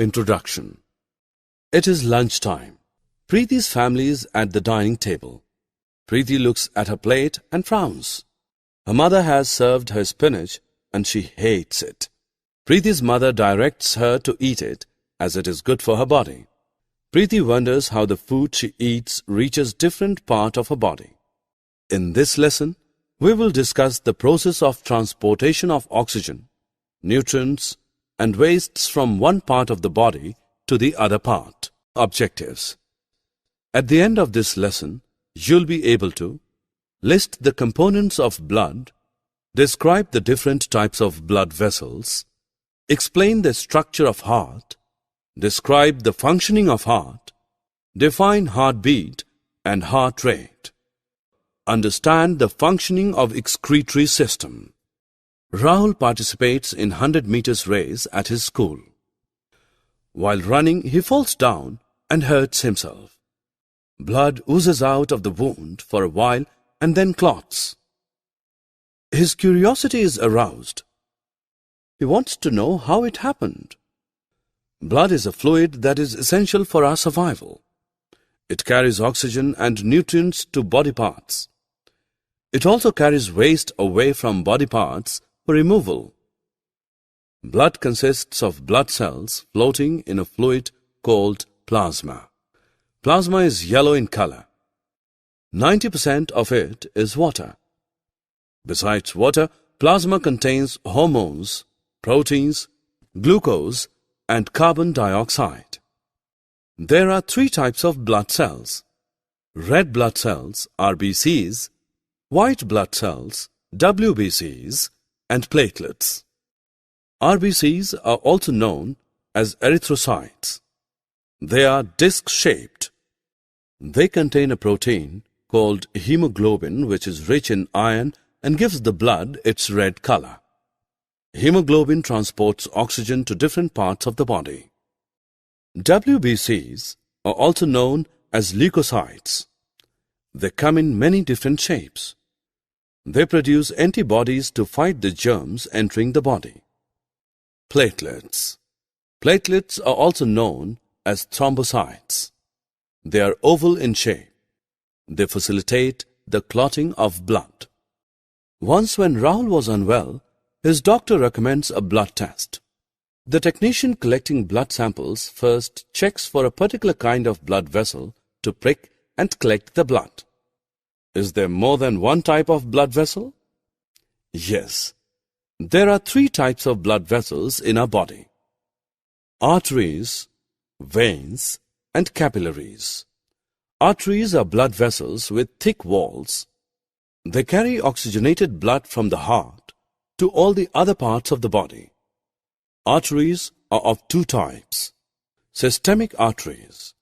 Introduction. It is lunchtime. Preeti's family is at the dining table. Preeti looks at her plate and frowns. Her mother has served her spinach and she hates it. Preeti's mother directs her to eat it as it is good for her body. Preeti wonders how the food she eats reaches different part of her body. In this lesson, we will discuss the process of transportation of oxygen, nutrients, and wastes from one part of the body to the other part. Objectives. At the end of this lesson, you'll be able to list the components of blood, describe the different types of blood vessels, explain the structure of heart, describe the functioning of heart, define heartbeat and heart rate, understand the functioning of excretory system. Rahul participates in 100 meters race at his school. While running, he falls down and hurts himself. Blood oozes out of the wound for a while and then clots. His curiosity is aroused. He wants to know how it happened. Blood is a fluid that is essential for our survival. It carries oxygen and nutrients to body parts. It also carries waste away from body parts for removal. Blood consists of blood cells floating in a fluid called plasma. Plasma is yellow in color. 90% of it is water. Besides water, plasma contains hormones, proteins, glucose, and carbon dioxide. There are three types of blood cells: red blood cells, RBCs, white blood cells, WBCs, and platelets. RBCs are also known as erythrocytes. They are disc-shaped. They contain a protein called hemoglobin, which is rich in iron and gives the blood its red color. Hemoglobin transports oxygen to different parts of the body. WBCs are also known as leukocytes. They come in many different shapes. They produce antibodies to fight the germs entering the body. Platelets. Platelets are also known as thrombocytes. They are oval in shape. They facilitate the clotting of blood. Once when Rahul was unwell, his doctor recommends a blood test. The technician collecting blood samples first checks for a particular kind of blood vessel to prick and collect the blood. Is there more than one type of blood vessel? Yes. There are three types of blood vessels in our body: arteries, veins, and capillaries. Arteries are blood vessels with thick walls. They carry oxygenated blood from the heart to all the other parts of the body. Arteries are of two types: systemic arteries.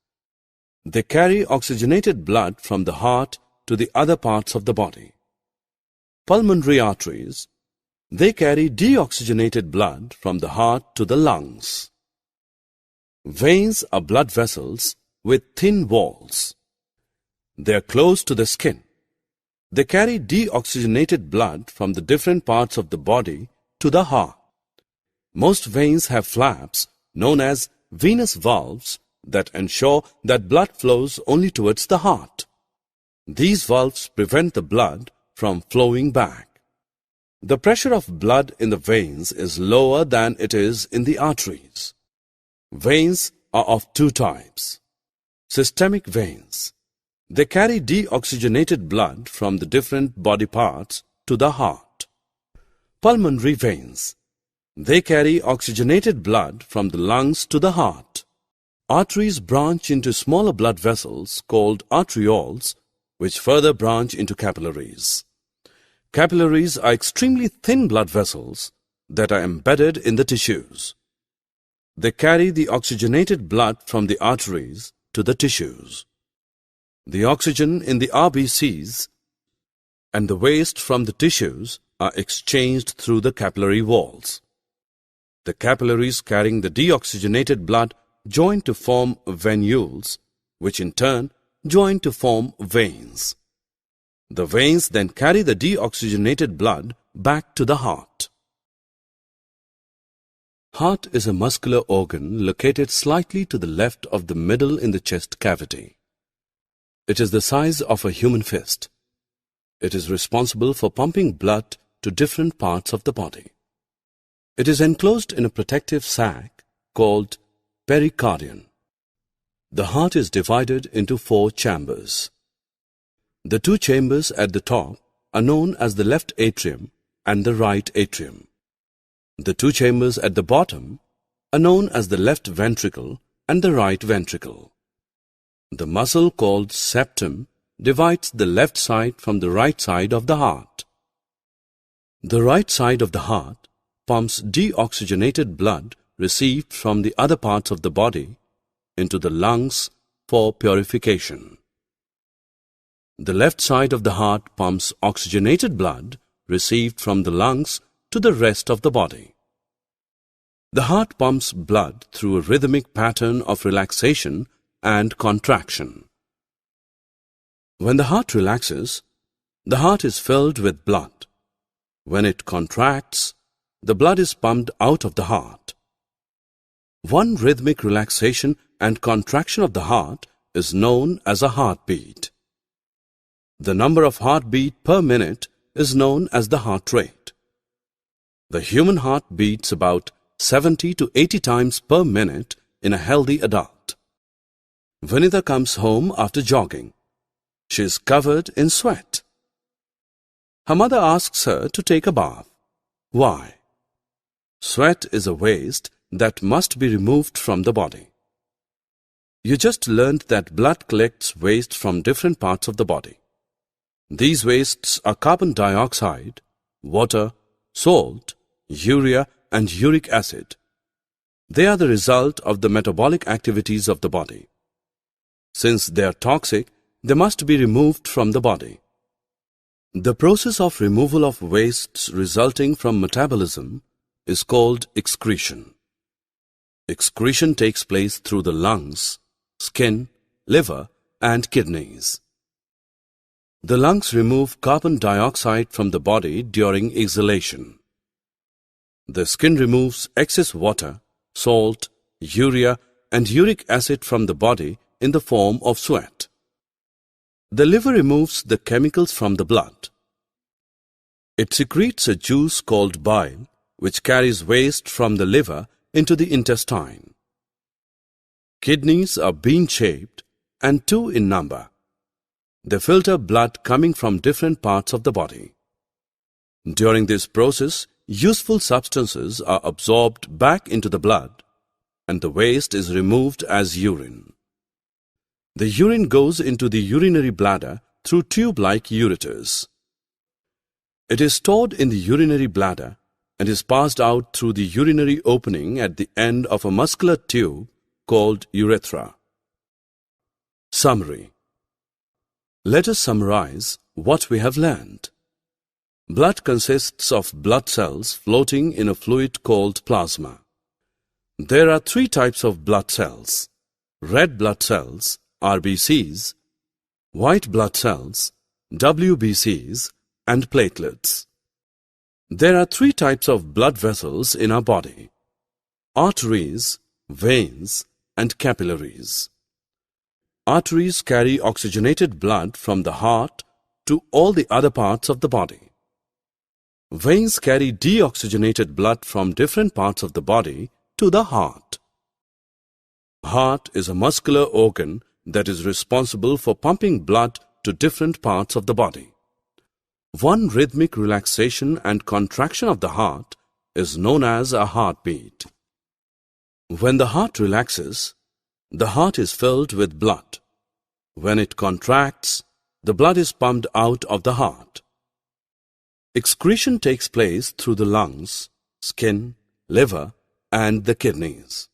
They carry oxygenated blood from the heart to the other parts of the body. Pulmonary arteries. They carry deoxygenated blood from the heart to the lungs. Veins are blood vessels with thin walls. They are close to the skin. They carry deoxygenated blood from the different parts of the body to the heart. Most veins have flaps known as venous valves that ensure that blood flows only towards the heart. These valves prevent the blood from flowing back. The pressure of blood in the veins is lower than it is in the arteries. Veins are of two types: systemic veins. They carry deoxygenated blood from the different body parts to the heart. Pulmonary veins. They carry oxygenated blood from the lungs to the heart. Arteries branch into smaller blood vessels called arterioles, which further branch into capillaries. Capillaries are extremely thin blood vessels that are embedded in the tissues. They carry the oxygenated blood from the arteries to the tissues. The oxygen in the RBCs and the waste from the tissues are exchanged through the capillary walls. The capillaries carrying the deoxygenated blood join to form venules, which in turn join to form veins. The veins then carry the deoxygenated blood back to the heart. Heart is a muscular organ located slightly to the left of the middle in the chest cavity. It is the size of a human fist. It is responsible for pumping blood to different parts of the body. It is enclosed in a protective sac called pericardium. The heart is divided into 4 chambers. The 2 chambers at the top are known as the left atrium and the right atrium. The 2 chambers at the bottom are known as the left ventricle and the right ventricle. The muscle called septum divides the left side from the right side of the heart. The right side of the heart pumps deoxygenated blood received from the other parts of the body into the lungs for purification. The left side of the heart pumps oxygenated blood received from the lungs to the rest of the body. The heart pumps blood through a rhythmic pattern of relaxation and contraction. When the heart relaxes, the heart is filled with blood. When it contracts, the blood is pumped out of the heart. One rhythmic relaxation and contraction of the heart is known as a heartbeat. The number of heartbeat per minute is known as the heart rate. The human heart beats about 70 to 80 times per minute in a healthy adult. Vinitha comes home after jogging. She is covered in sweat. Her mother asks her to take a bath. Why? Sweat is a waste that must be removed from the body. You just learned that blood collects waste from different parts of the body. These wastes are carbon dioxide, water, salt, urea, and uric acid. They are the result of the metabolic activities of the body. Since they are toxic, they must be removed from the body. The process of removal of wastes resulting from metabolism is called excretion. Excretion takes place through the lungs, skin, liver, and kidneys. The lungs remove carbon dioxide from the body during exhalation. The skin removes excess water, salt, urea, and uric acid from the body in the form of sweat. The liver removes the chemicals from the blood. It secretes a juice called bile, which carries waste from the liver into the intestine. Kidneys are bean-shaped and 2 in number. They filter blood coming from different parts of the body. During this process, useful substances are absorbed back into the blood and the waste is removed as urine. The urine goes into the urinary bladder through tube-like ureters. It is stored in the urinary bladder and is passed out through the urinary opening at the end of a muscular tube called urethra. Summary. Let us summarize what we have learned. Blood consists of blood cells floating in a fluid called plasma. There are 3 types of blood cells: red blood cells, RBCs, white blood cells, WBCs, and platelets. There are 3 types of blood vessels in our body: arteries, veins, and capillaries. Arteries carry oxygenated blood from the heart to all the other parts of the body. Veins carry deoxygenated blood from different parts of the body to the heart. Heart is a muscular organ that is responsible for pumping blood to different parts of the body. One rhythmic relaxation and contraction of the heart is known as a heartbeat. When the heart relaxes, the heart is filled with blood. When it contracts, the blood is pumped out of the heart. Excretion takes place through the lungs, skin, liver, and the kidneys.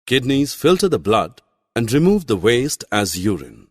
Kidneys filter the blood and remove the waste as urine.